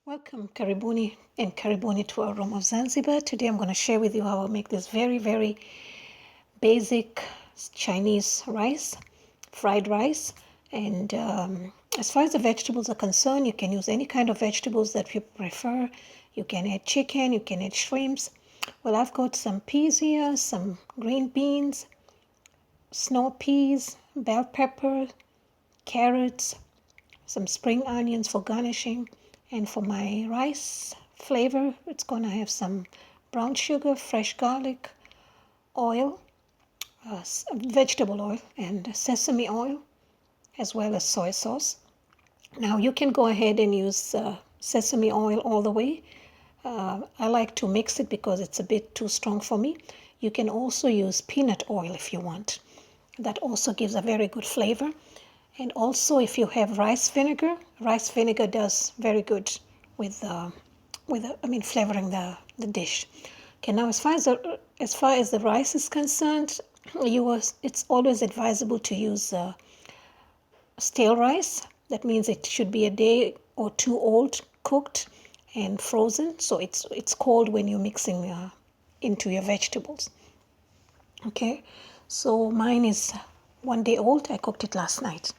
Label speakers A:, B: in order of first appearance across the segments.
A: Welcome, Karibuni and Karibuni to our room of Zanzibar. Today I'm going to share with you how I make this very, very basic Chinese rice, fried rice. And as far as the vegetables are concerned, you can use any kind of vegetables that you prefer. You can add chicken, you can add shrimps. Well, I've got some peas here, some green beans, snow peas, bell pepper, carrots, some spring onions for garnishing. And for my rice flavor, it's going to have some brown sugar, fresh garlic, oil, vegetable oil, and sesame oil, as well as soy sauce. Now you can go ahead and use sesame oil all the way. I like to mix it because it's a bit too strong for me. You can also use peanut oil if you want. That also gives a very good flavor. And also, if you have rice vinegar does very good with flavoring the dish. Okay, now as far as the rice is concerned, it's always advisable to use stale rice. That means it should be a day or two old, cooked and frozen. So it's cold when you're mixing into your vegetables. Okay, so mine is 1 day old. I cooked it last night.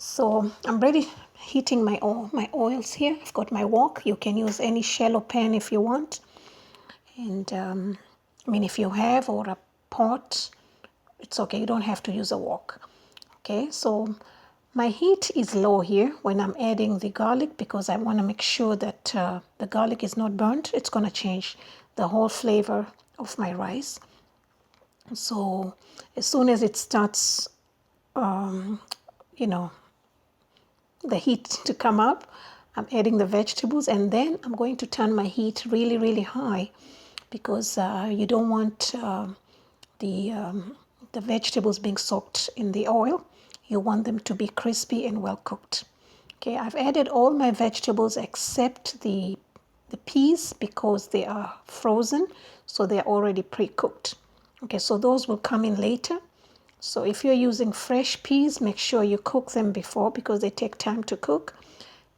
A: So I'm ready heating my oils here. I've got my wok. You can use any shallow pan if you want. And if you have, or a pot, it's okay. You don't have to use a wok. Okay, so my heat is low here when I'm adding the garlic because I want to make sure that the garlic is not burnt. It's going to change the whole flavor of my rice. So as soon as it starts, the heat to come up, I'm adding the vegetables, and then I'm going to turn my heat really, really high because you don't want the vegetables being soaked in the oil. You want them to be crispy and well cooked. Okay, I've added all my vegetables except the peas because they are frozen, so they're already pre-cooked. Okay, so those will come in later. So if you're using fresh peas, make sure you cook them before because they take time to cook.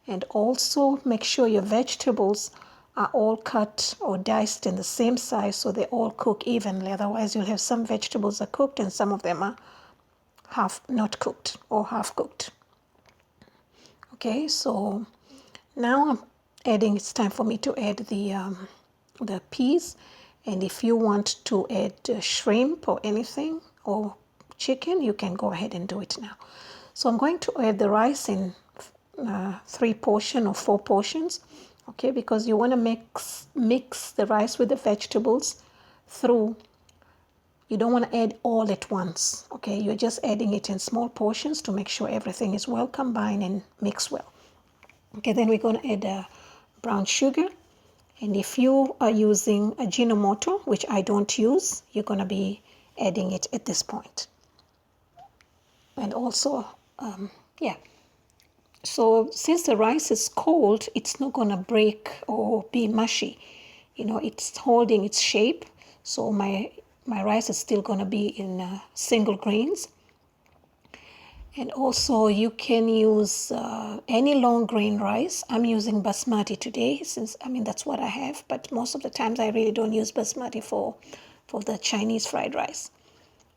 A: And also make sure your vegetables are all cut or diced in the same size so they all cook evenly. Otherwise, you'll have some vegetables are cooked and some of them are half not cooked or half cooked. Okay, so now it's time for me to add the peas. And if you want to add shrimp or anything or chicken, you can go ahead and do it now. So I'm going to add the rice in 3 portions or 4 portions, okay, because you want to mix the rice with the vegetables through. You don't want to add all at once, okay? You're just adding it in small portions to make sure everything is well combined and mixed well. Okay, then we're going to add brown sugar. And if you are using Ajinomoto, which I don't use, you're going to be adding it at this point. And also, so since the rice is cold, it's not going to break or be mushy. It's holding its shape. So my rice is still going to be in single grains. And also you can use any long grain rice. I'm using basmati today since, that's what I have. But most of the times I really don't use basmati for the Chinese fried rice.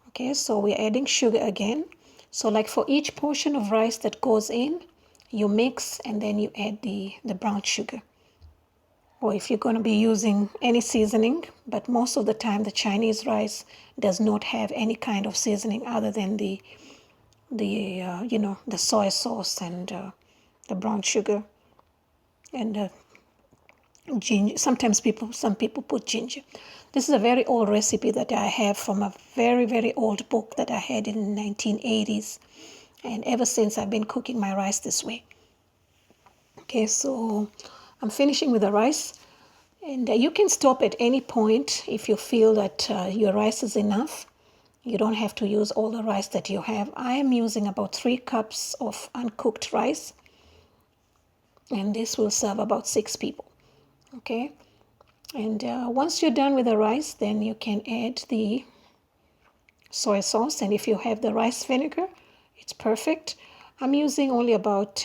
A: Okay, so we're adding sugar again. So like for each portion of rice that goes in, you mix and then you add the brown sugar. Or if you're going to be using any seasoning, but most of the time the Chinese rice does not have any kind of seasoning other than the soy sauce and the brown sugar and ginger. Sometimes some people put ginger. This is a very old recipe that I have from a very, very old book that I had in the 1980s. And ever since I've been cooking my rice this way. Okay, so I'm finishing with the rice. And you can stop at any point if you feel that your rice is enough. You don't have to use all the rice that you have. I am using about 3 cups of uncooked rice. And this will serve about 6 people. Okay. And once you're done with the rice, then you can add the soy sauce. And if you have the rice vinegar, it's perfect. I'm using only about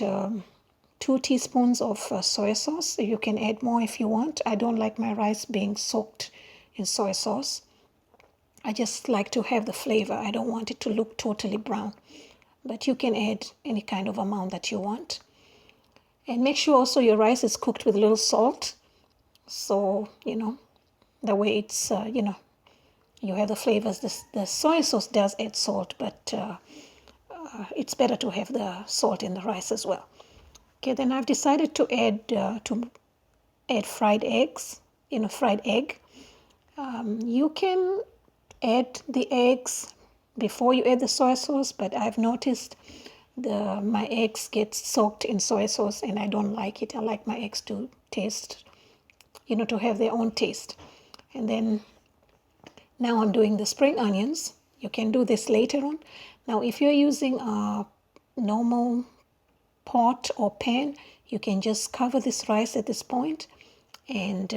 A: 2 teaspoons of soy sauce. You can add more if you want. I don't like my rice being soaked in soy sauce. I just like to have the flavor. I don't want it to look totally brown. But you can add any kind of amount that you want. And make sure also your rice is cooked with a little salt. So, the way it's, you have the flavors. The soy sauce does add salt, but it's better to have the salt in the rice as well. Okay, then I've decided to add fried eggs, fried egg. You can add the eggs before you add the soy sauce, but I've noticed my eggs get soaked in soy sauce and I don't like it. I like my eggs to taste, to have their own taste. And then now I'm doing the spring onions. You can do this later on. Now, if you're using a normal pot or pan, you can just cover this rice at this point and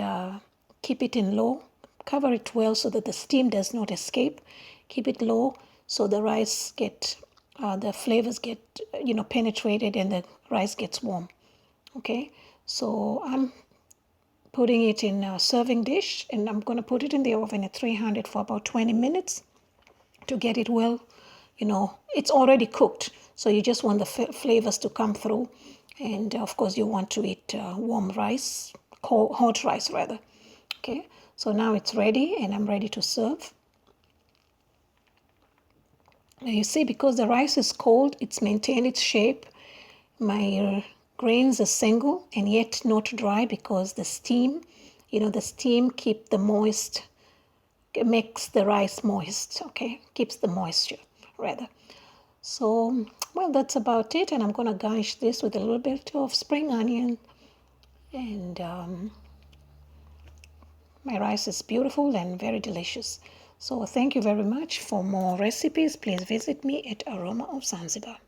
A: keep it in low. Cover it well so that the steam does not escape. Keep it low so the rice the flavors get, penetrated and the rice gets warm. Okay, so I'm putting it in a serving dish and I'm going to put it in the oven at 300 for about 20 minutes to get it well. It's already cooked, so you just want the flavors to come through. And of course, you want to eat warm rice, hot rice rather. Okay, so now it's ready and I'm ready to serve. Now you see, because the rice is cold, it's maintained its shape. My grains are single and yet not dry because the steam, keep the moist, makes the rice moist, okay? Keeps the moisture, rather. So, well, that's about it. And I'm going to garnish this with a little bit of spring onion. And my rice is beautiful and very delicious. So thank you very much. For more recipes, please visit me at Aroma of Zanzibar.